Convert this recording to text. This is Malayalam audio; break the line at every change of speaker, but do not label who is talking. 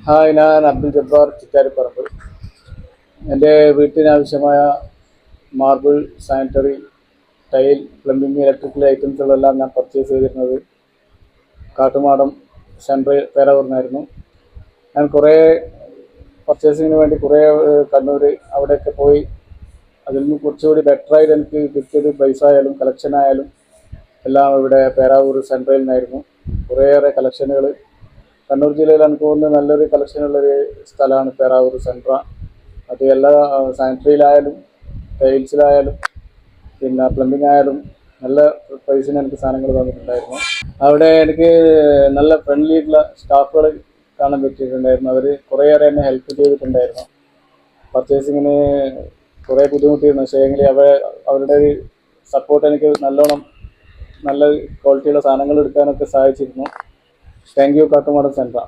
ഹായ്, ഞാൻ അബ്ദുൽ ജബ്ബാർ ചിറ്റാരിപ്പറമ്പ്. എൻ്റെ വീട്ടിനാവശ്യമായ marble, sanitary, tile, plumbing, electrical ഐറ്റംസുകളെല്ലാം ഞാൻ പർച്ചേസ് ചെയ്തിരുന്നത് കാട്ടുമാടം സെൻട്രൽ പേരാവൂർന്നായിരുന്നു. ഞാൻ കുറേ പർച്ചേസിങ്ങിന് വേണ്ടി കുറേ കണ്ണൂർ അവിടെയൊക്കെ പോയി. അതിൽ നിന്ന് കുറച്ചുകൂടി ബെറ്ററായിട്ട് എനിക്ക് കിട്ടിയത് പ്രൈസ് ആയാലും കളക്ഷൻ ആയാലും എല്ലാം ഇവിടെ പേരാവൂർ സെൻട്രയിൽ നിന്നായിരുന്നു. കുറേയേറെ കളക്ഷനുകൾ കണ്ണൂർ ജില്ലയിൽ എനിക്ക് തോന്നുന്നത് നല്ലൊരു കളക്ഷനുള്ളൊരു സ്ഥലമാണ് പേരാവൂർ സെൻട്ര. അത് എല്ലാ സാനിറ്ററിയിലായാലും ടൈൽസിലായാലും പിന്നെ പ്ലംബിംഗ് ആയാലും നല്ല പ്രൈസിന് എനിക്ക് സാധനങ്ങൾ തന്നിട്ടുണ്ടായിരുന്നു. അവിടെ എനിക്ക് നല്ല ഫ്രണ്ട്ലി ആയിട്ടുള്ള സ്റ്റാഫുകൾ കാണാൻ പറ്റിയിട്ടുണ്ടായിരുന്നു. അവർ കുറേയേറെ എന്നെ ഹെൽപ്പ് ചെയ്തിട്ടുണ്ടായിരുന്നു. പർച്ചേസിങ്ങിന് കുറേ ബുദ്ധിമുട്ടിയിരുന്നു, പക്ഷേ എങ്കിൽ അവരുടെ ഒരു സപ്പോർട്ട് എനിക്ക് നല്ലോണം നല്ല ക്വാളിറ്റിയുള്ള സാധനങ്ങൾ എടുക്കാനൊക്കെ സഹായിച്ചിരുന്നു. Thank you Kattumadam സെൻട്ര.